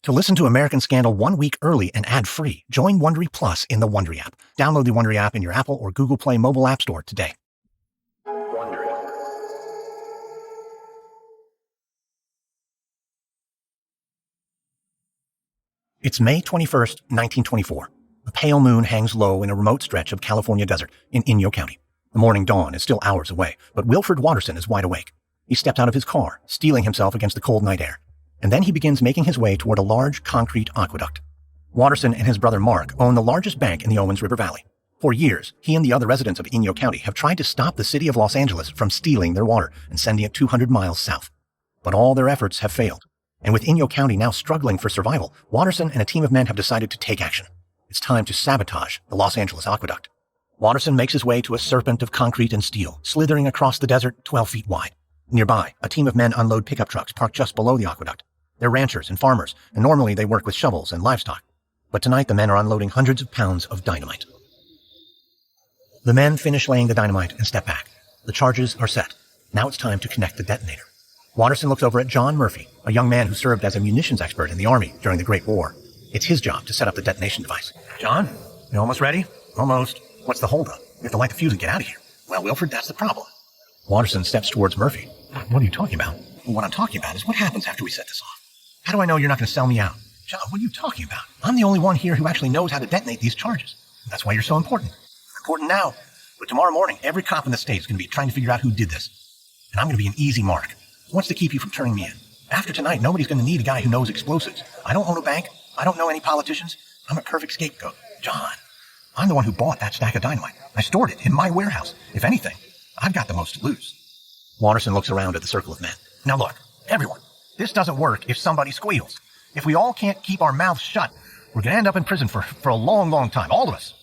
To listen to American Scandal 1 week early and ad-free, join Wondery Plus in the Wondery app. Download the Wondery app in your Apple or Google Play mobile app store today. It's May 21st, 1924. A pale moon hangs low in a remote stretch of California desert in Inyo County. The morning dawn is still hours away, but Wilfred Watterson is wide awake. He steps out of his car, steeling himself against the cold night air. And then he begins making his way toward a large concrete aqueduct. Watterson and his brother Mark own the largest bank in the Owens River Valley. For years, he and the other residents of Inyo County have tried to stop the city of Los Angeles from stealing their water and sending it 200 miles south. But all their efforts have failed. And with Inyo County now struggling for survival, Watterson and a team of men have decided to take action. It's time to sabotage the Los Angeles Aqueduct. Watterson makes his way to a serpent of concrete and steel, slithering across the desert 12 feet wide. Nearby, a team of men unload pickup trucks parked just below the aqueduct. They're ranchers and farmers, and normally they work with shovels and livestock. But tonight the men are unloading hundreds of pounds of dynamite. The men finish laying the dynamite and step back. The charges are set. Now it's time to connect the detonator. Watterson looks over at John Murphy, a young man who served as a munitions expert in the Army during the Great War. It's his job to set up the detonation device. John, you almost ready? Almost. What's the holdup? We have to light the fuse and get out of here. Well, Wilfred, that's the problem. Watterson steps towards Murphy. What are you talking about? Well, what I'm talking about is what happens after we set this off. How do I know you're not going to sell me out? John, what are you talking about? I'm the only one here who actually knows how to detonate these charges. That's why you're so important. Important now. But tomorrow morning, every cop in the state is going to be trying to figure out who did this. And I'm going to be an easy mark. What's to keep you from turning me in? After tonight, nobody's going to need a guy who knows explosives. I don't own a bank. I don't know any politicians. I'm a perfect scapegoat. John, I'm the one who bought that stack of dynamite. I stored it in my warehouse. If anything, I've got the most to lose. Watterson looks around at the circle of men. Now look, everyone, this doesn't work if somebody squeals. If we all can't keep our mouths shut, we're going to end up in prison for a long, long time, all of us.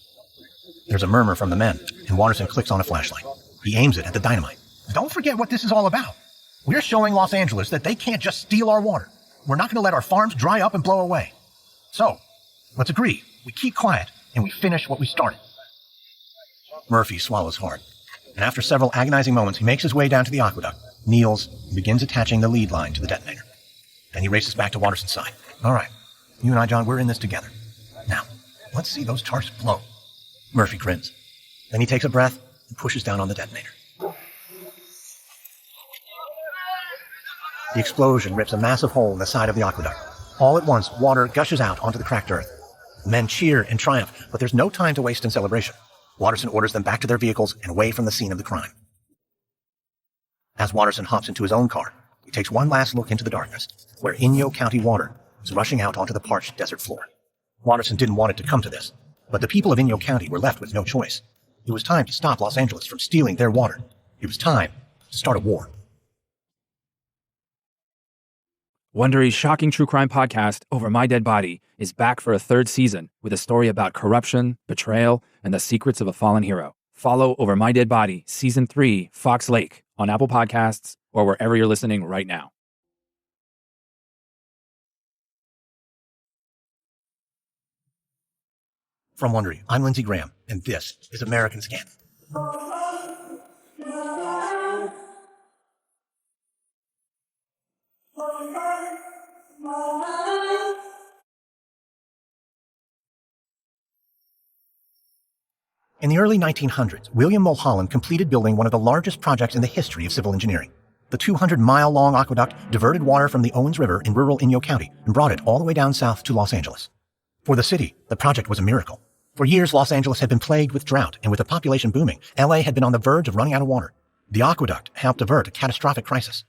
There's a murmur from the men, and Watterson clicks on a flashlight. He aims it at the dynamite. Don't forget what this is all about. We're showing Los Angeles that they can't just steal our water. We're not going to let our farms dry up and blow away. So, let's agree. We keep quiet, and we finish what we started. Murphy swallows hard, and after several agonizing moments, he makes his way down to the aqueduct, kneels, and begins attaching the lead line to the detonator. Then he races back to Watterson's side. All right, you and I, John, we're in this together. Now, let's see those charges blow. Murphy grins. Then he takes a breath and pushes down on the detonator. The explosion rips a massive hole in the side of the aqueduct. All at once, water gushes out onto the cracked earth. The men cheer in triumph, but there's no time to waste in celebration. Watterson orders them back to their vehicles and away from the scene of the crime. As Watterson hops into his own car, he takes one last look into the darkness, where Inyo County water is rushing out onto the parched desert floor. Watterson didn't want it to come to this, but the people of Inyo County were left with no choice. It was time to stop Los Angeles from stealing their water. It was time to start a war. Wondery's shocking true crime podcast, Over My Dead Body, is back for a third season with a story about corruption, betrayal, and the secrets of a fallen hero. Follow Over My Dead Body, Season 3, Fox Lake, on Apple Podcasts or wherever you're listening right now. From Wondery, I'm Lindsey Graham, and this is American Scandal. In the early 1900s, William Mulholland completed building one of the largest projects in the history of civil engineering. The 200-mile-long aqueduct diverted water from the Owens River in rural Inyo County and brought it all the way down south to Los Angeles. For the city, the project was a miracle. For years, Los Angeles had been plagued with drought, and with the population booming, LA had been on the verge of running out of water. The aqueduct helped avert a catastrophic crisis.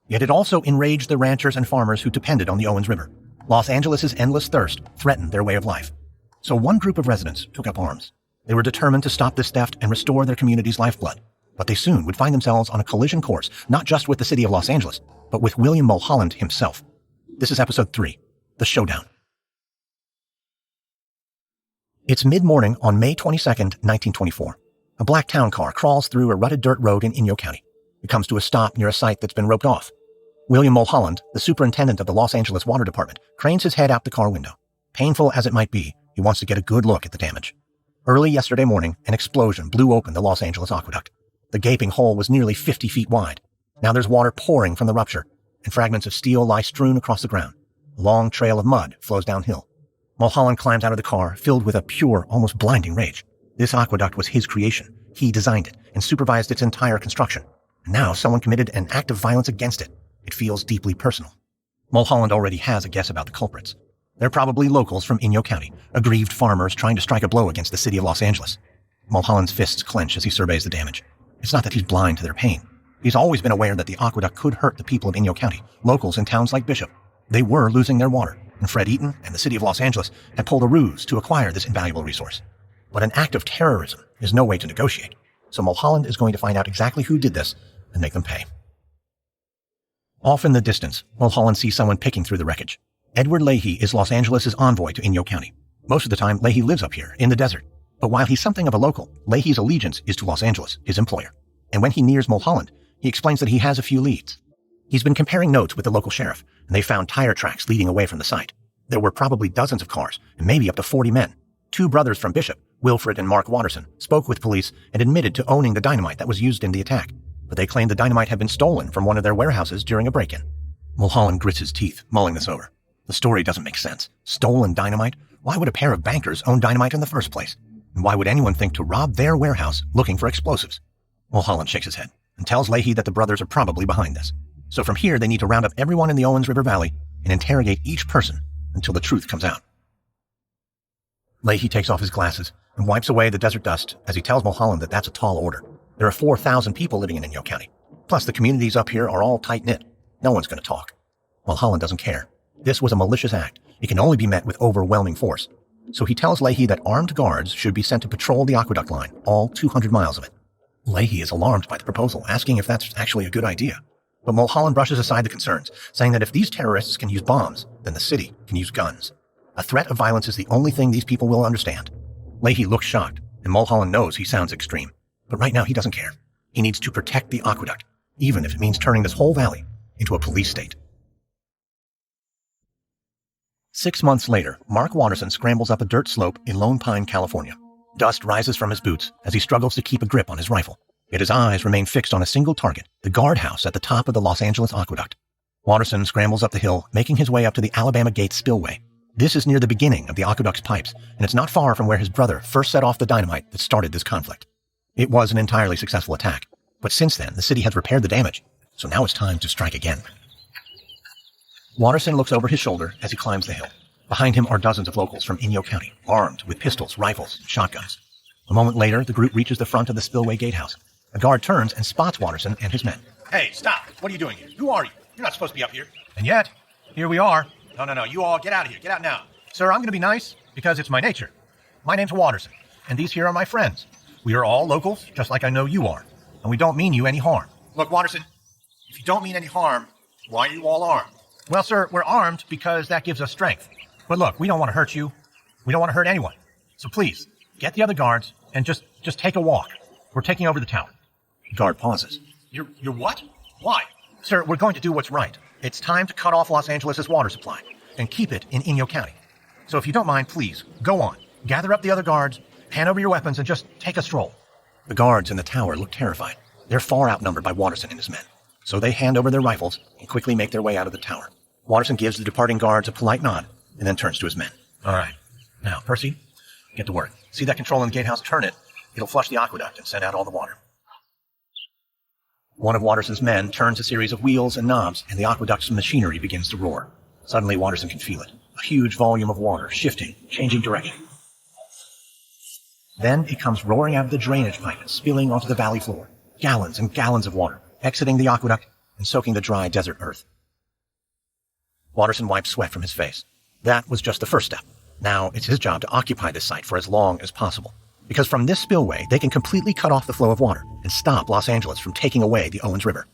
Yet it also enraged the ranchers and farmers who depended on the Owens River. Los Angeles' endless thirst threatened their way of life. So one group of residents took up arms. They were determined to stop this theft and restore their community's lifeblood. But they soon would find themselves on a collision course, not just with the city of Los Angeles, but with William Mulholland himself. This is episode 3, The Showdown. It's mid-morning on May 22nd, 1924. A black town car crawls through a rutted dirt road in Inyo County. It comes to a stop near a site that's been roped off. William Mulholland, the superintendent of the Los Angeles Water Department, cranes his head out the car window. Painful as it might be, he wants to get a good look at the damage. Early yesterday morning, an explosion blew open the Los Angeles Aqueduct. The gaping hole was nearly 50 feet wide. Now there's water pouring from the rupture, and fragments of steel lie strewn across the ground. A long trail of mud flows downhill. Mulholland climbs out of the car, filled with a pure, almost blinding rage. This aqueduct was his creation. He designed it and supervised its entire construction. And now someone committed an act of violence against it. It feels deeply personal. Mulholland already has a guess about the culprits. They're probably locals from Inyo County, aggrieved farmers trying to strike a blow against the city of Los Angeles. Mulholland's fists clench as he surveys the damage. It's not that he's blind to their pain. He's always been aware that the aqueduct could hurt the people of Inyo County, locals in towns like Bishop. They were losing their water, and Fred Eaton and the city of Los Angeles had pulled a ruse to acquire this invaluable resource. But an act of terrorism is no way to negotiate, so Mulholland is going to find out exactly who did this and make them pay. Off in the distance, Mulholland sees someone picking through the wreckage. Edward Leahy is Los Angeles' envoy to Inyo County. Most of the time, Leahy lives up here, in the desert. But while he's something of a local, Leahy's allegiance is to Los Angeles, his employer. And when he nears Mulholland, he explains that he has a few leads. He's been comparing notes with the local sheriff, and they found tire tracks leading away from the site. There were probably dozens of cars, and maybe up to 40 men. 2 brothers from Bishop, Wilfred and Mark Watterson, spoke with police and admitted to owning the dynamite that was used in the attack. But they claimed the dynamite had been stolen from one of their warehouses during a break-in. Mulholland grits his teeth, mulling this over. The story doesn't make sense. Stolen dynamite? Why would a pair of bankers own dynamite in the first place? And why would anyone think to rob their warehouse looking for explosives? Mulholland shakes his head and tells Leahy that the brothers are probably behind this. So from here, they need to round up everyone in the Owens River Valley and interrogate each person until the truth comes out. Leahy takes off his glasses and wipes away the desert dust as he tells Mulholland that that's a tall order. There are 4,000 people living in Inyo County. Plus, the communities up here are all tight-knit. No one's going to talk. Mulholland doesn't care. This was a malicious act. It can only be met with overwhelming force. So he tells Leahy that armed guards should be sent to patrol the aqueduct line, all 200 miles of it. Leahy is alarmed by the proposal, asking if that's actually a good idea. But Mulholland brushes aside the concerns, saying that if these terrorists can use bombs, then the city can use guns. A threat of violence is the only thing these people will understand. Leahy looks shocked, and Mulholland knows he sounds extreme. But right now he doesn't care. He needs to protect the aqueduct, even if it means turning this whole valley into a police state. 6 months later, Mark Watterson scrambles up a dirt slope in Lone Pine, California. Dust rises from his boots as he struggles to keep a grip on his rifle. Yet his eyes remain fixed on a single target, the guardhouse at the top of the Los Angeles Aqueduct. Watterson scrambles up the hill, making his way up to the Alabama Gate spillway. This is near the beginning of the aqueduct's pipes, and it's not far from where his brother first set off the dynamite that started this conflict. It was an entirely successful attack, but since then, the city has repaired the damage, so now it's time to strike again. Watterson looks over his shoulder as he climbs the hill. Behind him are dozens of locals from Inyo County, armed with pistols, rifles, and shotguns. A moment later, the group reaches the front of the spillway gatehouse. A guard turns and spots Watterson and his men. Hey, stop! What are you doing here? Who are you? You're not supposed to be up here. And yet, here we are. No, you all get out of here. Get out now. Sir, I'm going to be nice because it's my nature. My name's Watterson, and these here are my friends. We are all locals, just like I know you are, and we don't mean you any harm. Look, Watterson, if you don't mean any harm, why are you all armed? Well, sir, we're armed because that gives us strength. But look, we don't want to hurt you. We don't want to hurt anyone. So please, get the other guards and just take a walk. We're taking over the town. The guard pauses. You're what? Why? Sir, we're going to do what's right. It's time to cut off Los Angeles' water supply and keep it in Inyo County. So if you don't mind, please, go on. Gather up the other guards, hand over your weapons, and just take a stroll. The guards in the tower look terrified. They're far outnumbered by Watterson and his men. So they hand over their rifles and quickly make their way out of the tower. Watterson gives the departing guards a polite nod and then turns to his men. All right. Now, Percy, get to work. See that control in the gatehouse? Turn it. It'll flush the aqueduct and send out all the water. One of Watterson's men turns a series of wheels and knobs, and the aqueduct's machinery begins to roar. Suddenly, Watterson can feel it. A huge volume of water, shifting, changing direction. Then it comes roaring out of the drainage pipe and spilling onto the valley floor. Gallons and gallons of water, exiting the aqueduct and soaking the dry desert earth. Watterson wipes sweat from his face. That was just the first step. Now it's his job to occupy this site for as long as possible. Because from this spillway, they can completely cut off the flow of water and stop Los Angeles from taking away the Owens River.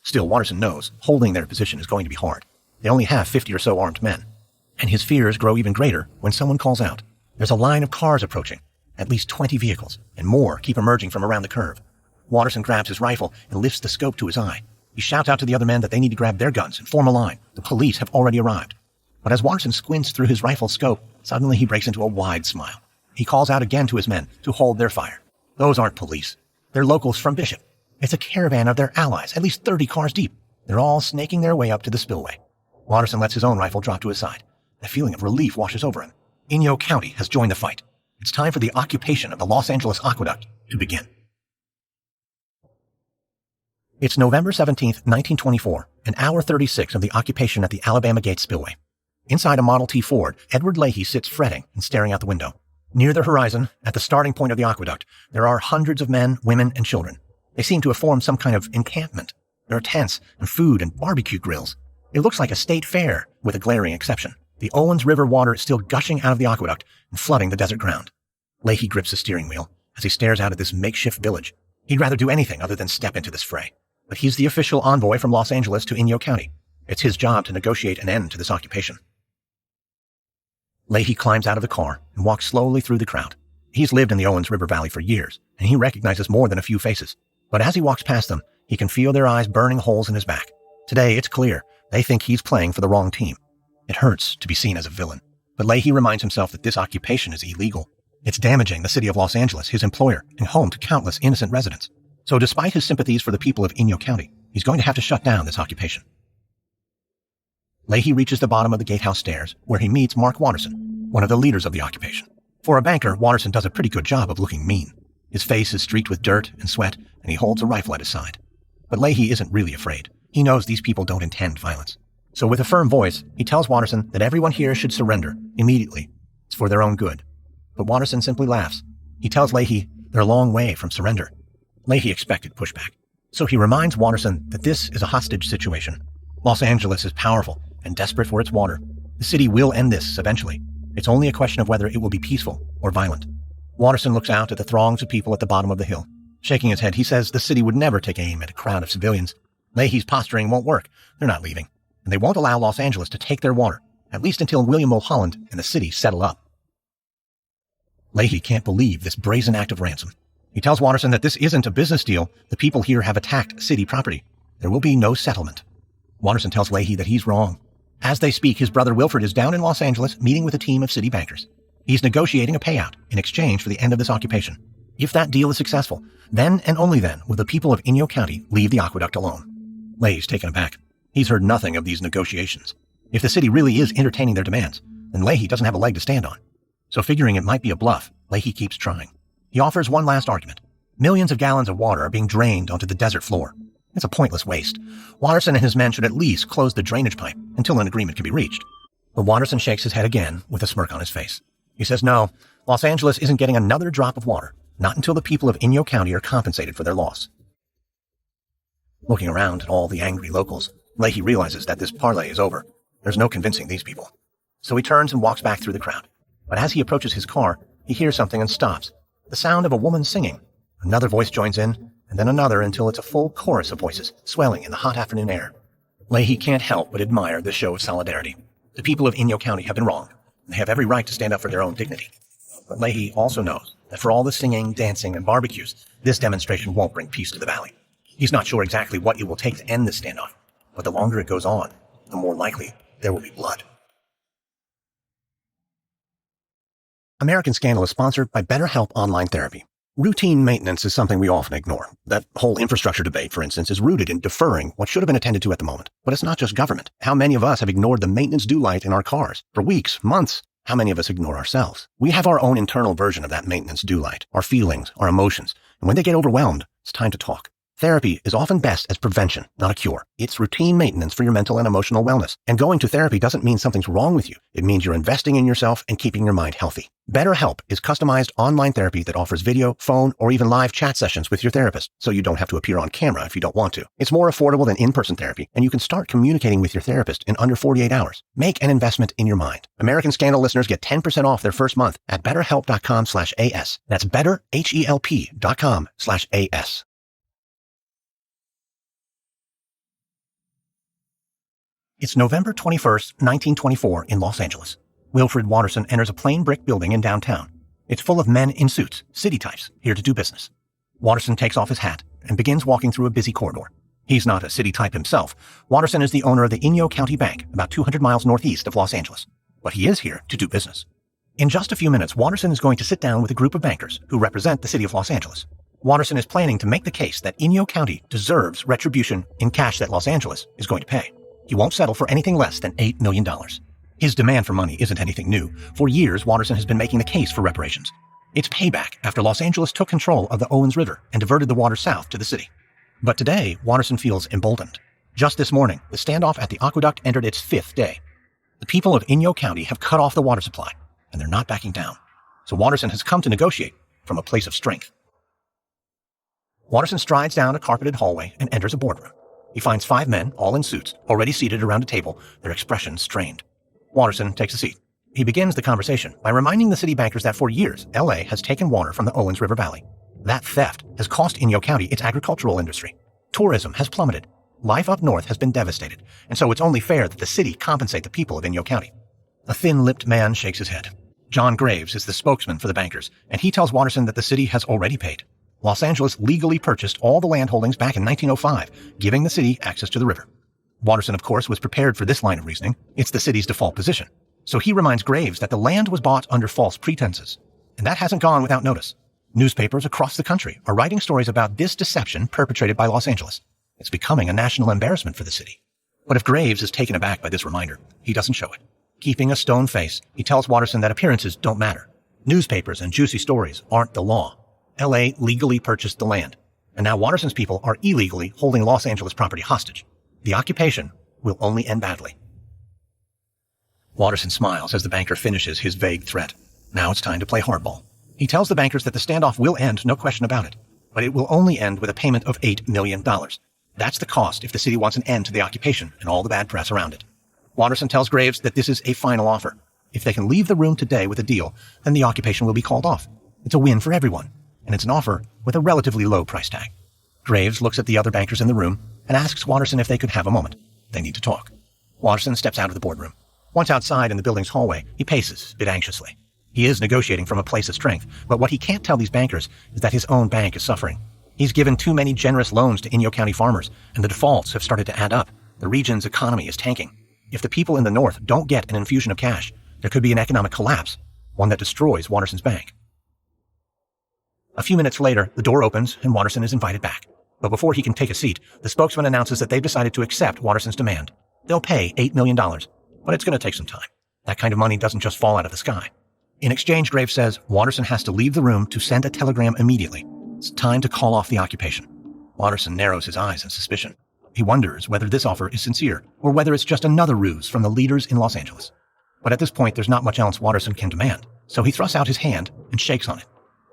Still, Watterson knows holding their position is going to be hard. They only have 50 or so armed men. And his fears grow even greater when someone calls out. There's a line of cars approaching, at least 20 vehicles, and more keep emerging from around the curve. Watterson grabs his rifle and lifts the scope to his eye. He shouts out to the other men that they need to grab their guns and form a line. The police have already arrived. But as Watterson squints through his rifle's scope, suddenly he breaks into a wide smile. He calls out again to his men to hold their fire. Those aren't police. They're locals from Bishop. It's a caravan of their allies, at least 30 cars deep. They're all snaking their way up to the spillway. Watterson lets his own rifle drop to his side. A feeling of relief washes over him. Inyo County has joined the fight. It's time for the occupation of the Los Angeles Aqueduct to begin. It's November 17th, 1924, and hour 36 of the occupation at the Alabama Gate Spillway. Inside a Model T Ford, Edward Leahy sits fretting and staring out the window. Near the horizon, at the starting point of the aqueduct, there are hundreds of men, women, and children. They seem to have formed some kind of encampment. There are tents and food and barbecue grills. It looks like a state fair, with a glaring exception. The Owens River water is still gushing out of the aqueduct and flooding the desert ground. Leahy grips the steering wheel as he stares out at this makeshift village. He'd rather do anything other than step into this fray. But he's the official envoy from Los Angeles to Inyo County. It's his job to negotiate an end to this occupation. Leahy climbs out of the car and walks slowly through the crowd. He's lived in the Owens River Valley for years, and he recognizes more than a few faces. But as he walks past them, he can feel their eyes burning holes in his back. Today, it's clear they think he's playing for the wrong team. It hurts to be seen as a villain. But Leahy reminds himself that this occupation is illegal. It's damaging the city of Los Angeles, his employer, and home to countless innocent residents. So despite his sympathies for the people of Inyo County, he's going to have to shut down this occupation. Leahy reaches the bottom of the gatehouse stairs, where he meets Mark Watterson, one of the leaders of the occupation. For a banker, Watterson does a pretty good job of looking mean. His face is streaked with dirt and sweat, and he holds a rifle at his side. But Leahy isn't really afraid. He knows these people don't intend violence. So with a firm voice, he tells Watterson that everyone here should surrender, immediately. It's for their own good. But Watterson simply laughs. He tells Leahy they're a long way from surrender. Leahy expected pushback. So he reminds Watterson that this is a hostage situation. Los Angeles is powerful and desperate for its water. The city will end this eventually. It's only a question of whether it will be peaceful or violent. Watterson looks out at the throngs of people at the bottom of the hill. Shaking his head, he says the city would never take aim at a crowd of civilians. Leahy's posturing won't work. They're not leaving. And they won't allow Los Angeles to take their water, at least until William Mulholland and the city settle up. Leahy can't believe this brazen act of ransom. He tells Watterson that this isn't a business deal. The people here have attacked city property. There will be no settlement. Watterson tells Leahy that he's wrong. As they speak, his brother Wilfred is down in Los Angeles meeting with a team of city bankers. He's negotiating a payout in exchange for the end of this occupation. If that deal is successful, then and only then will the people of Inyo County leave the aqueduct alone. Leahy's taken aback. He's heard nothing of these negotiations. If the city really is entertaining their demands, then Leahy doesn't have a leg to stand on. So figuring it might be a bluff, Leahy keeps trying. He offers one last argument. Millions of gallons of water are being drained onto the desert floor. It's a pointless waste. Watterson and his men should at least close the drainage pipe until an agreement can be reached. But Watterson shakes his head again with a smirk on his face. He says no, Los Angeles isn't getting another drop of water, not until the people of Inyo County are compensated for their loss. Looking around at all the angry locals, Leahy realizes that this parley is over. There's no convincing these people. So he turns and walks back through the crowd. But as he approaches his car, he hears something and stops. The sound of a woman singing. Another voice joins in, and then another until it's a full chorus of voices, swelling in the hot afternoon air. Leahy can't help but admire this show of solidarity. The people of Inyo County have been wronged, and they have every right to stand up for their own dignity. But Leahy also knows that for all the singing, dancing, and barbecues, this demonstration won't bring peace to the valley. He's not sure exactly what it will take to end this standoff, but the longer it goes on, the more likely there will be blood. American Scandal is sponsored by BetterHelp Online Therapy. Routine maintenance is something we often ignore. That whole infrastructure debate, for instance, is rooted in deferring what should have been attended to at the moment. But it's not just government. How many of us have ignored the maintenance due light in our cars for weeks, months? How many of us ignore ourselves? We have our own internal version of that maintenance due light, our feelings, our emotions. And when they get overwhelmed, it's time to talk. Therapy is often best as prevention, not a cure. It's routine maintenance for your mental and emotional wellness. And going to therapy doesn't mean something's wrong with you. It means you're investing in yourself and keeping your mind healthy. BetterHelp is customized online therapy that offers video, phone, or even live chat sessions with your therapist, so you don't have to appear on camera if you don't want to. It's more affordable than in-person therapy, and you can start communicating with your therapist in under 48 hours. Make an investment in your mind. American Scandal listeners get 10% off their first month at betterhelp.com/AS. That's betterhelp.com/AS. It's November 21st, 1924 in Los Angeles. Wilfred Watterson enters a plain brick building in downtown. It's full of men in suits, city types, here to do business. Watterson takes off his hat and begins walking through a busy corridor. He's not a city type himself. Watterson is the owner of the Inyo County Bank, about 200 miles northeast of Los Angeles. But he is here to do business. In just a few minutes, Watterson is going to sit down with a group of bankers who represent the city of Los Angeles. Watterson is planning to make the case that Inyo County deserves retribution in cash that Los Angeles is going to pay. He won't settle for anything less than $8 million. His demand for money isn't anything new. For years, Watterson has been making the case for reparations. It's payback after Los Angeles took control of the Owens River and diverted the water south to the city. But today, Watterson feels emboldened. Just this morning, the standoff at the Aqueduct entered its 5th day. The people of Inyo County have cut off the water supply, and they're not backing down. So Watterson has come to negotiate from a place of strength. Watterson strides down a carpeted hallway and enters a boardroom. He finds 5 men, all in suits, already seated around a table, their expressions strained. Watterson takes a seat. He begins the conversation by reminding the city bankers that for years, LA has taken water from the Owens River Valley. That theft has cost Inyo County its agricultural industry. Tourism has plummeted. Life up north has been devastated, and so it's only fair that the city compensate the people of Inyo County. A thin-lipped man shakes his head. John Graves is the spokesman for the bankers, and he tells Watterson that the city has already paid. Los Angeles legally purchased all the land holdings back in 1905, giving the city access to the river. Watterson, of course, was prepared for this line of reasoning. It's the city's default position. So he reminds Graves that the land was bought under false pretenses. And that hasn't gone without notice. Newspapers across the country are writing stories about this deception perpetrated by Los Angeles. It's becoming a national embarrassment for the city. But if Graves is taken aback by this reminder, he doesn't show it. Keeping a stone face, he tells Watterson that appearances don't matter. Newspapers and juicy stories aren't the law. LA legally purchased the land, and now Watterson's people are illegally holding Los Angeles property hostage. The occupation will only end badly. Watterson smiles as the banker finishes his vague threat. Now it's time to play hardball. He tells the bankers that the standoff will end, no question about it, but it will only end with a payment of $8 million. That's the cost if the city wants an end to the occupation and all the bad press around it. Watterson tells Graves that this is a final offer. If they can leave the room today with a deal, then the occupation will be called off. It's a win for everyone, and it's an offer with a relatively low price tag. Graves looks at the other bankers in the room and asks Watterson if they could have a moment. They need to talk. Watterson steps out of the boardroom. Once outside in the building's hallway, he paces a bit anxiously. He is negotiating from a place of strength, but what he can't tell these bankers is that his own bank is suffering. He's given too many generous loans to Inyo County farmers, and the defaults have started to add up. The region's economy is tanking. If the people in the north don't get an infusion of cash, there could be an economic collapse, one that destroys Watterson's bank. A few minutes later, the door opens and Watterson is invited back. But before he can take a seat, the spokesman announces that they've decided to accept Watterson's demand. They'll pay $8 million, but it's going to take some time. That kind of money doesn't just fall out of the sky. In exchange, Graves says Watterson has to leave the room to send a telegram immediately. It's time to call off the occupation. Watterson narrows his eyes in suspicion. He wonders whether this offer is sincere or whether it's just another ruse from the leaders in Los Angeles. But at this point, there's not much else Watterson can demand, so he thrusts out his hand and shakes on it.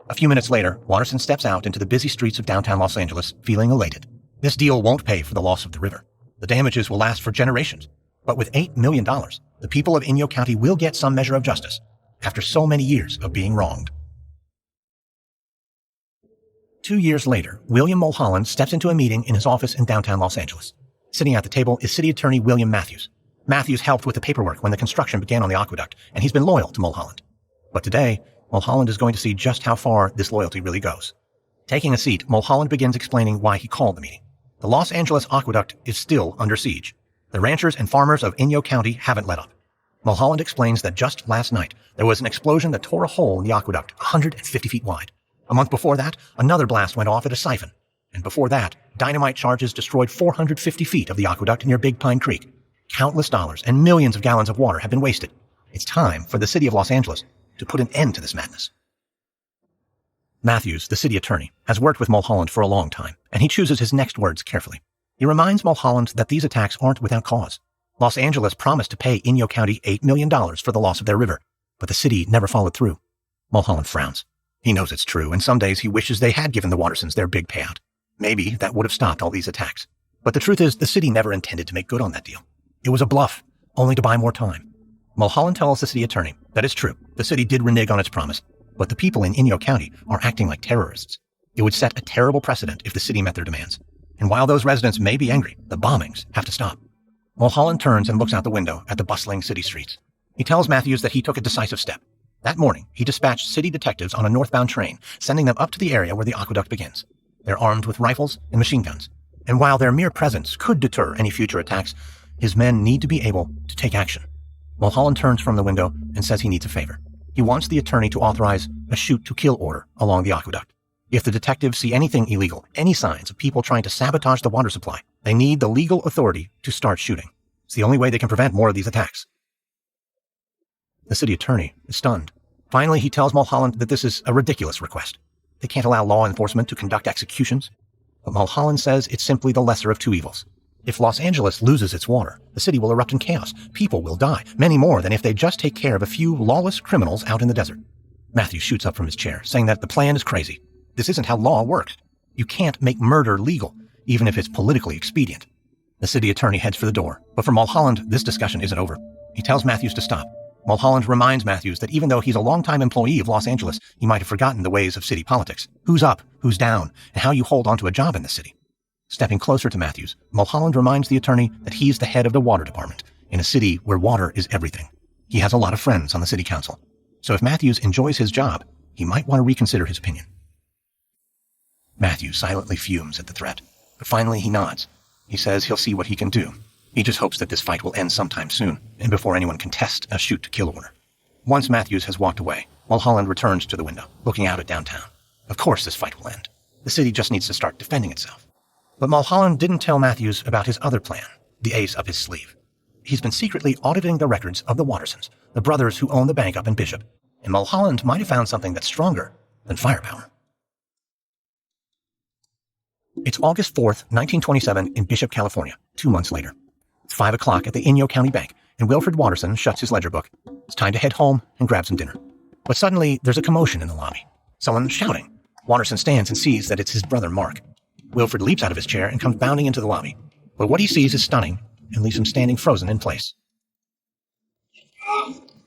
A few minutes later, Watterson steps out into the busy streets of downtown Los Angeles, feeling elated. This deal won't pay for the loss of the river. The damages will last for generations. But with $8 million, the people of Inyo County will get some measure of justice after so many years of being wronged. 2 years later, William Mulholland steps into a meeting in his office in downtown Los Angeles. Sitting at the table is City Attorney William Matthews. Matthews helped with the paperwork when the construction began on the aqueduct, and he's been loyal to Mulholland. But today, Mulholland is going to see just how far this loyalty really goes. Taking a seat, Mulholland begins explaining why he called the meeting. The Los Angeles aqueduct is still under siege. The ranchers and farmers of Inyo County haven't let up. Mulholland explains that just last night, there was an explosion that tore a hole in the aqueduct 150 feet wide. A month before that, another blast went off at a siphon. And before that, dynamite charges destroyed 450 feet of the aqueduct near Big Pine Creek. Countless dollars and millions of gallons of water have been wasted. It's time for the city of Los Angeles to put an end to this madness. Matthews, the city attorney, has worked with Mulholland for a long time, and he chooses his next words carefully. He reminds Mulholland that these attacks aren't without cause. Los Angeles promised to pay Inyo County $8 million for the loss of their river, but the city never followed through. Mulholland frowns. He knows it's true, and some days he wishes they had given the Wattersons their big payout. Maybe that would have stopped all these attacks. But the truth is, the city never intended to make good on that deal. It was a bluff, only to buy more time. Mulholland tells the city attorney that it's true. The city did renege on its promise, but the people in Inyo County are acting like terrorists. It would set a terrible precedent if the city met their demands. And while those residents may be angry, the bombings have to stop. Mulholland turns and looks out the window at the bustling city streets. He tells Matthews that he took a decisive step. That morning, he dispatched city detectives on a northbound train, sending them up to the area where the aqueduct begins. They're armed with rifles and machine guns. And while their mere presence could deter any future attacks, his men need to be able to take action. Mulholland turns from the window and says he needs a favor. He wants the attorney to authorize a shoot-to-kill order along the aqueduct. If the detectives see anything illegal, any signs of people trying to sabotage the water supply, they need the legal authority to start shooting. It's the only way they can prevent more of these attacks. The city attorney is stunned. Finally, he tells Mulholland that this is a ridiculous request. They can't allow law enforcement to conduct executions. But Mulholland says it's simply the lesser of two evils. If Los Angeles loses its water, the city will erupt in chaos. People will die, many more than if they just take care of a few lawless criminals out in the desert. Matthews shoots up from his chair, saying that the plan is crazy. This isn't how law works. You can't make murder legal, even if it's politically expedient. The city attorney heads for the door, but for Mulholland, this discussion isn't over. He tells Matthews to stop. Mulholland reminds Matthews that even though he's a longtime employee of Los Angeles, he might have forgotten the ways of city politics. Who's up, who's down, and how you hold onto a job in the city. Stepping closer to Matthews, Mulholland reminds the attorney that he's the head of the water department in a city where water is everything. He has a lot of friends on the city council. So if Matthews enjoys his job, he might want to reconsider his opinion. Matthews silently fumes at the threat, but finally he nods. He says he'll see what he can do. He just hopes that this fight will end sometime soon, and before anyone can test a shoot-to-kill order. Once Matthews has walked away, Mulholland returns to the window, looking out at downtown. Of course this fight will end. The city just needs to start defending itself. But Mulholland didn't tell Matthews about his other plan, the ace up his sleeve. He's been secretly auditing the records of the Wattersons, the brothers who own the bank up in Bishop, and Mulholland might have found something that's stronger than firepower. It's August 4th, 1927 in Bishop, California, 2 months later. It's 5 o'clock at the Inyo County Bank, and Wilfred Watterson shuts his ledger book. It's time to head home and grab some dinner. But suddenly, there's a commotion in the lobby. Someone's shouting. Watterson stands and sees that it's his brother Mark. Wilfred leaps out of his chair and comes bounding into the lobby. But what he sees is stunning and leaves him standing frozen in place.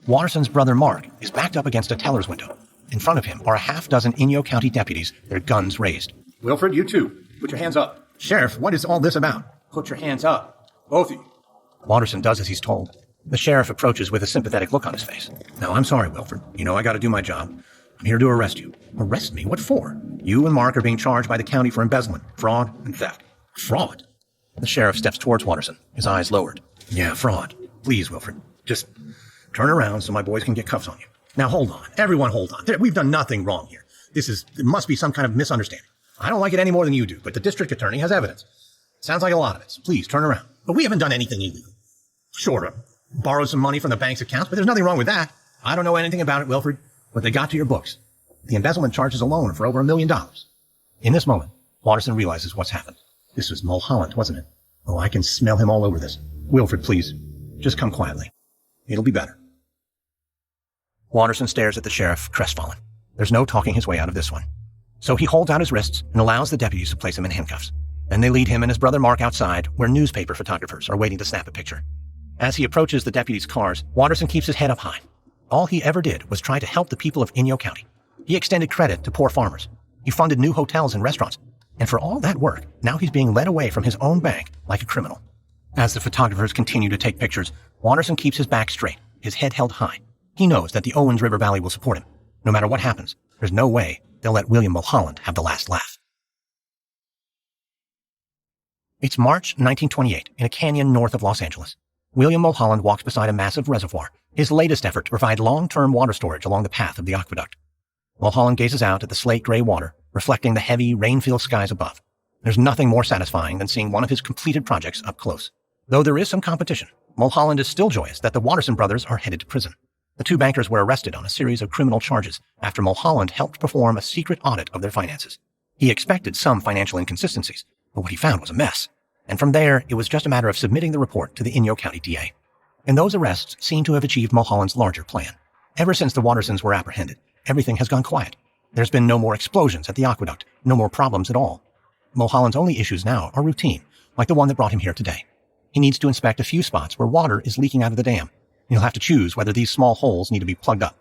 Watterson's brother Mark is backed up against a teller's window. In front of him are a half-dozen Inyo County deputies, their guns raised. Wilfred, you too. Put your hands up. Sheriff, what is all this about? Put your hands up. Both of you. Watterson does as he's told. The sheriff approaches with a sympathetic look on his face. "No, I'm sorry, Wilfred. You know I gotta do my job. I'm here to arrest you." "Arrest me? What for?" "You and Mark are being charged by the county for embezzlement, fraud, and theft." "Fraud?" The sheriff steps towards Watterson, his eyes lowered. "Yeah, fraud. Please, Wilfred, just turn around so my boys can get cuffs on you." "Now hold on. Everyone hold on. We've done nothing wrong here. It must be some kind of misunderstanding. I don't like it any more than you do, but the district attorney has evidence. Sounds like a lot of it, so please turn around." "But we haven't done anything illegal." "Sure, borrowed some money from the bank's accounts, but there's nothing wrong with that." "I don't know anything about it, Wilfred, but they got to your books. The embezzlement charges alone are for over $1 million. In this moment, Watterson realizes what's happened. This was Mulholland, wasn't it? Oh, I can smell him all over this. "Wilfred, please, just come quietly. It'll be better." Watterson stares at the sheriff, crestfallen. There's no talking his way out of this one. So he holds out his wrists and allows the deputies to place him in handcuffs. Then they lead him and his brother Mark outside, where newspaper photographers are waiting to snap a picture. As he approaches the deputies' cars, Watterson keeps his head up high. All he ever did was try to help the people of Inyo County. He extended credit to poor farmers. He funded new hotels and restaurants. And for all that work, now he's being led away from his own bank like a criminal. As the photographers continue to take pictures, Watterson keeps his back straight, his head held high. He knows that the Owens River Valley will support him. No matter what happens, there's no way they'll let William Mulholland have the last laugh. It's March 1928 in a canyon north of Los Angeles. William Mulholland walks beside a massive reservoir, his latest effort to provide long-term water storage along the path of the Aqueduct. Mulholland gazes out at the slate-gray water, reflecting the heavy, rain-filled skies above. There's nothing more satisfying than seeing one of his completed projects up close. Though there is some competition, Mulholland is still joyous that the Watterson brothers are headed to prison. The two bankers were arrested on a series of criminal charges after Mulholland helped perform a secret audit of their finances. He expected some financial inconsistencies, but what he found was a mess. And from there, it was just a matter of submitting the report to the Inyo County DA. And those arrests seem to have achieved Mulholland's larger plan. Ever since the Wattersons were apprehended, everything has gone quiet. There's been no more explosions at the aqueduct, no more problems at all. Mulholland's only issues now are routine, like the one that brought him here today. He needs to inspect a few spots where water is leaking out of the dam. He'll have to choose whether these small holes need to be plugged up.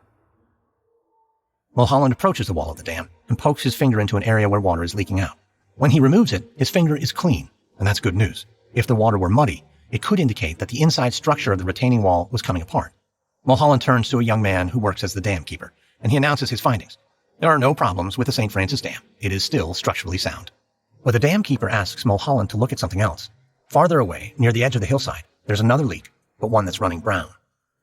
Mulholland approaches the wall of the dam and pokes his finger into an area where water is leaking out. When he removes it, his finger is clean, and that's good news. If the water were muddy, it could indicate that the inside structure of the retaining wall was coming apart. Mulholland turns to a young man who works as the dam keeper, and he announces his findings. There are no problems with the St. Francis Dam. It is still structurally sound. But the dam keeper asks Mulholland to look at something else. Farther away, near the edge of the hillside, there's another leak, but one that's running brown.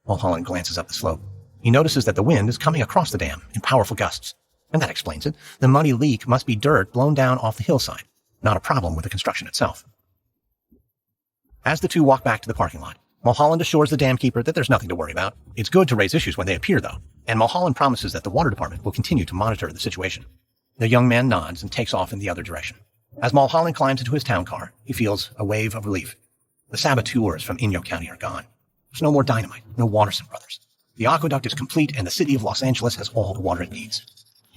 Mulholland glances up the slope. He notices that the wind is coming across the dam in powerful gusts. And that explains it. The muddy leak must be dirt blown down off the hillside, not a problem with the construction itself. As the two walk back to the parking lot, Mulholland assures the dam keeper that there's nothing to worry about. It's good to raise issues when they appear, though, and Mulholland promises that the water department will continue to monitor the situation. The young man nods and takes off in the other direction. As Mulholland climbs into his town car, he feels a wave of relief. The saboteurs from Inyo County are gone. There's no more dynamite, no Watterson brothers. The aqueduct is complete, and the city of Los Angeles has all the water it needs.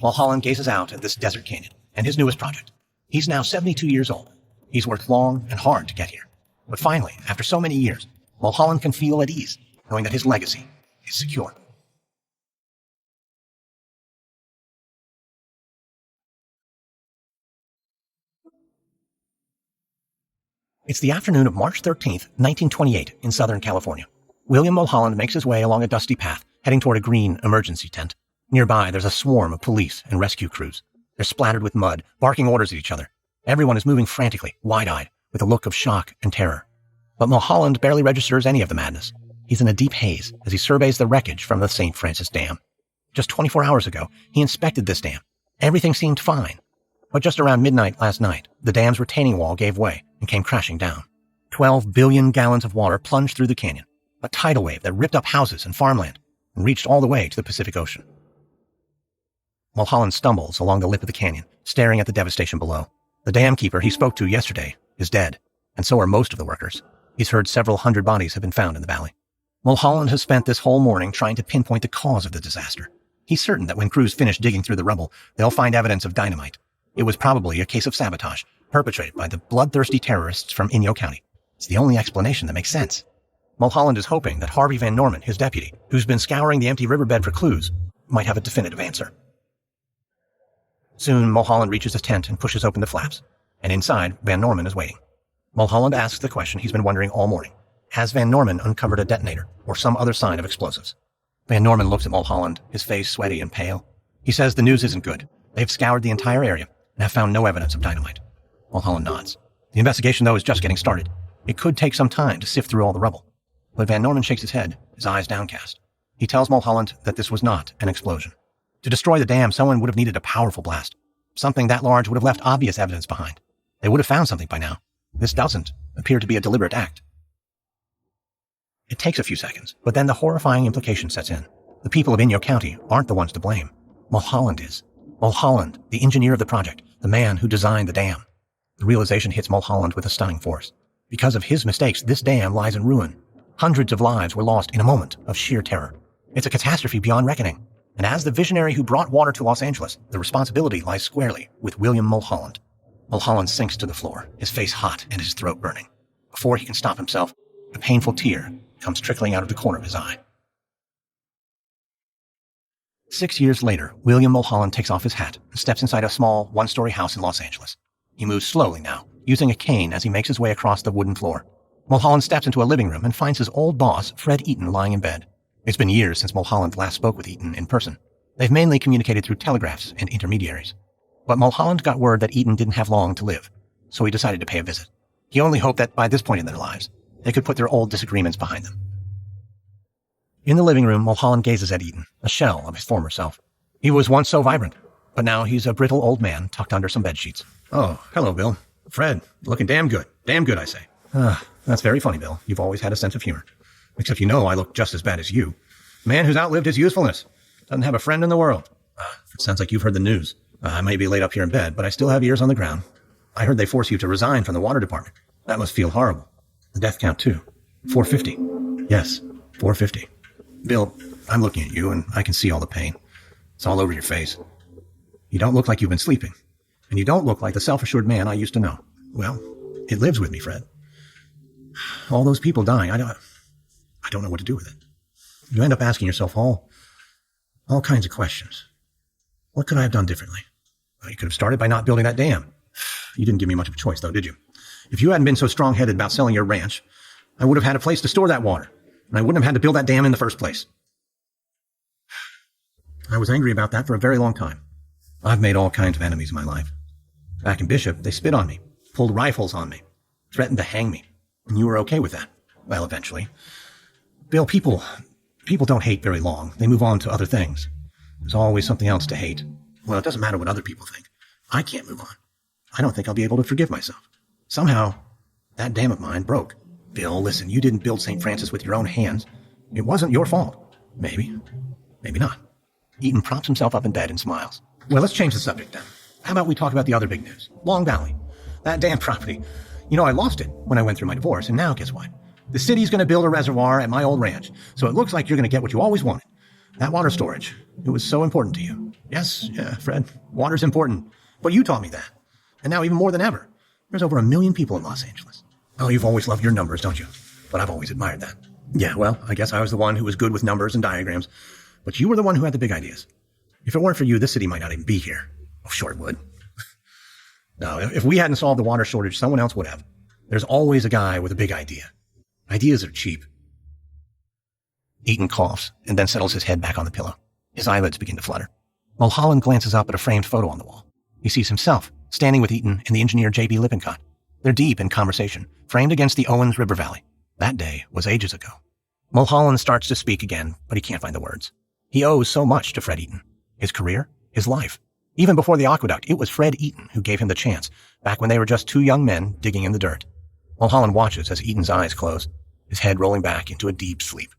Mulholland gazes out at this desert canyon and his newest project. He's now 72 years old. He's worked long and hard to get here. But finally, after so many years, Mulholland can feel at ease, knowing that his legacy is secure. It's the afternoon of March 13th, 1928, in Southern California. William Mulholland makes his way along a dusty path, heading toward a green emergency tent. Nearby, there's a swarm of police and rescue crews. They're splattered with mud, barking orders at each other. Everyone is moving frantically, wide-eyed, with a look of shock and terror. But Mulholland barely registers any of the madness. He's in a deep haze as he surveys the wreckage from the St. Francis Dam. Just 24 hours ago, he inspected this dam. Everything seemed fine. But just around midnight last night, the dam's retaining wall gave way and came crashing down. 12 billion gallons of water plunged through the canyon, a tidal wave that ripped up houses and farmland and reached all the way to the Pacific Ocean. Mulholland stumbles along the lip of the canyon, staring at the devastation below. The dam keeper he spoke to yesterday is dead, and so are most of the workers. He's heard several hundred bodies have been found in the valley. Mulholland has spent this whole morning trying to pinpoint the cause of the disaster. He's certain that when crews finish digging through the rubble, they'll find evidence of dynamite. It was probably a case of sabotage, perpetrated by the bloodthirsty terrorists from Inyo County. It's the only explanation that makes sense. Mulholland is hoping that Harvey Van Norman, his deputy, who's been scouring the empty riverbed for clues, might have a definitive answer. Soon, Mulholland reaches his tent and pushes open the flaps, and inside, Van Norman is waiting. Mulholland asks the question he's been wondering all morning. Has Van Norman uncovered a detonator or some other sign of explosives? Van Norman looks at Mulholland, his face sweaty and pale. He says the news isn't good. They've scoured the entire area and have found no evidence of dynamite. Mulholland nods. The investigation, though, is just getting started. It could take some time to sift through all the rubble. But Van Norman shakes his head, his eyes downcast. He tells Mulholland that this was not an explosion. To destroy the dam, someone would have needed a powerful blast. Something that large would have left obvious evidence behind. They would have found something by now. This doesn't appear to be a deliberate act. It takes a few seconds, but then the horrifying implication sets in. The people of Inyo County aren't the ones to blame. Mulholland is. Mulholland, the engineer of the project, the man who designed the dam. The realization hits Mulholland with a stunning force. Because of his mistakes, this dam lies in ruin. Hundreds of lives were lost in a moment of sheer terror. It's a catastrophe beyond reckoning. And as the visionary who brought water to Los Angeles, the responsibility lies squarely with William Mulholland. Mulholland sinks to the floor, his face hot and his throat burning. Before he can stop himself, a painful tear comes trickling out of the corner of his eye. 6 years later, William Mulholland takes off his hat and steps inside a small, one-story house in Los Angeles. He moves slowly now, using a cane as he makes his way across the wooden floor. Mulholland steps into a living room and finds his old boss, Fred Eaton, lying in bed. It's been years since Mulholland last spoke with Eaton in person. They've mainly communicated through telegraphs and intermediaries. But Mulholland got word that Eaton didn't have long to live, so he decided to pay a visit. He only hoped that by this point in their lives, they could put their old disagreements behind them. In the living room, Mulholland gazes at Eaton, a shell of his former self. He was once so vibrant, but now he's a brittle old man tucked under some bedsheets. Oh, hello, Bill. Fred, looking damn good. Damn good, I say. That's very funny, Bill. You've always had a sense of humor. Except you know I look just as bad as you. A man who's outlived his usefulness. Doesn't have a friend in the world. It sounds like you've heard the news. I may be laid up here in bed, but I still have ears on the ground. I heard they forced you to resign from the water department. That must feel horrible. The death count, too. 450. Yes, 450. Bill, I'm looking at you, and I can see all the pain. It's all over your face. You don't look like you've been sleeping. And you don't look like the self-assured man I used to know. Well, it lives with me, Fred. All those people dying, I don't know what to do with it. You end up asking yourself all kinds of questions. What could I have done differently? Well, you could have started by not building that dam. You didn't give me much of a choice, though, did you? If you hadn't been so strong-headed about selling your ranch, I would have had a place to store that water, and I wouldn't have had to build that dam in the first place. I was angry about that for a very long time. I've made all kinds of enemies in my life. Back in Bishop, they spit on me, pulled rifles on me, threatened to hang me, and you were okay with that. Well, eventually. Bill, people don't hate very long. They move on to other things. There's always something else to hate. Well, it doesn't matter what other people think. I can't move on. I don't think I'll be able to forgive myself. Somehow, that dam of mine broke. Bill, listen, you didn't build St. Francis with your own hands. It wasn't your fault. Maybe. Maybe not. Eaton props himself up in bed and smiles. Well, let's change the subject then. How about we talk about the other big news? Long Valley. That damn property. You know, I lost it when I went through my divorce, and now guess what? The city's going to build a reservoir at my old ranch, so it looks like you're going to get what you always wanted. That water storage. It was so important to you. Yes, yeah, Fred. Water's important. But you taught me that. And now even more than ever. There's over 1 million people in Los Angeles. Oh, you've always loved your numbers, don't you? But I've always admired that. Yeah, well, I guess I was the one who was good with numbers and diagrams. But you were the one who had the big ideas. If it weren't for you, this city might not even be here. Oh, sure it would. No, if we hadn't solved the water shortage, someone else would have. There's always a guy with a big idea. Ideas are cheap. Eaton coughs and then settles his head back on the pillow. His eyelids begin to flutter. Mulholland glances up at a framed photo on the wall. He sees himself, standing with Eaton and the engineer J.B. Lippincott. They're deep in conversation, framed against the Owens River Valley. That day was ages ago. Mulholland starts to speak again, but he can't find the words. He owes so much to Fred Eaton. His career, his life. Even before the Aqueduct, it was Fred Eaton who gave him the chance, back when they were just 2 young men digging in the dirt. Mulholland watches as Eaton's eyes close, his head rolling back into a deep sleep.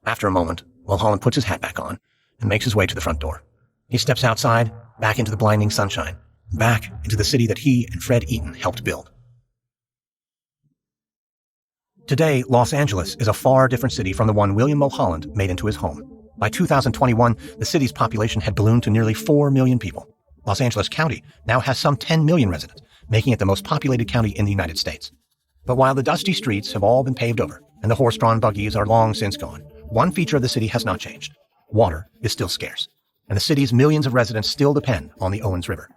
After a moment, Mulholland puts his hat back on and makes his way to the front door. He steps outside, back into the blinding sunshine, back into the city that he and Fred Eaton helped build. Today, Los Angeles is a far different city from the one William Mulholland made into his home. By 2021, the city's population had ballooned to nearly 4 million people. Los Angeles County now has some 10 million residents, making it the most populated county in the United States. But while the dusty streets have all been paved over and the horse-drawn buggies are long since gone, one feature of the city has not changed. Water is still scarce, and the city's millions of residents still depend on the Owens River.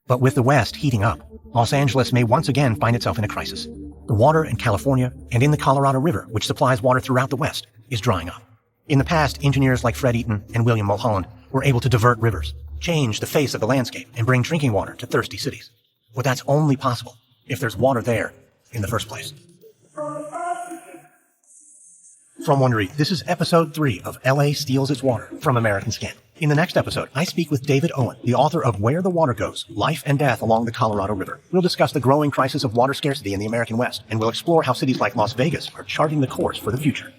But with the West heating up, Los Angeles may once again find itself in a crisis. The water in California and in the Colorado River, which supplies water throughout the West, is drying up. In the past, engineers like Fred Eaton and William Mulholland were able to divert rivers, change the face of the landscape, and bring drinking water to thirsty cities. But that's only possible if there's water there in the first place. From Wondery, this is episode 3 of LA Steals Its Water from American Scandal. In the next episode, I speak with David Owen, the author of Where the Water Goes, Life and Death Along the Colorado River. We'll discuss the growing crisis of water scarcity in the American West, and we'll explore how cities like Las Vegas are charting the course for the future.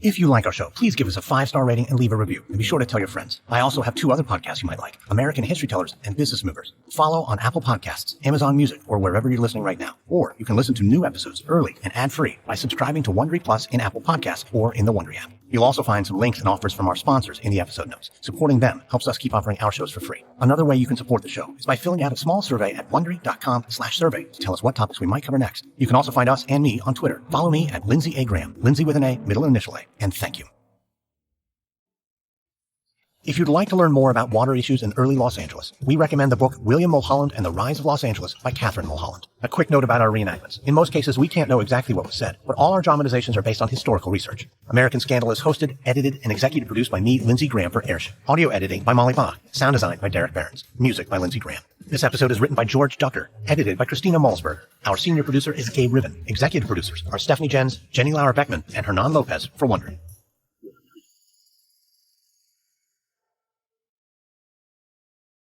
If you like our show, please give us a 5-star rating and leave a review. And be sure to tell your friends. I also have 2 other podcasts you might like, American History Tellers and Business Movers. Follow on Apple Podcasts, Amazon Music, or wherever you're listening right now. Or you can listen to new episodes early and ad-free by subscribing to Wondery Plus in Apple Podcasts or in the Wondery app. You'll also find some links and offers from our sponsors in the episode notes. Supporting them helps us keep offering our shows for free. Another way you can support the show is by filling out a small survey at Wondery.com/survey to tell us what topics we might cover next. You can also find us and me on Twitter. Follow me at Lindsay A. Graham, Lindsay with an A, middle initial A, and thank you. If you'd like to learn more about water issues in early Los Angeles, we recommend the book William Mulholland and the Rise of Los Angeles by Catherine Mulholland. A quick note about our reenactments. In most cases, we can't know exactly what was said, but all our dramatizations are based on historical research. American Scandal is hosted, edited, and executive produced by me, Lindsay Graham, for Airship. Audio editing by Molly Bach. Sound design by Derek Behrens. Music by Lindsay Graham. This episode is written by George Ducker, edited by Christina Malsberger. Our senior producer is Gabe Riven. Executive producers are Stephanie Jens, Jenny Lauer Beckman, and Hernan Lopez for Wondery.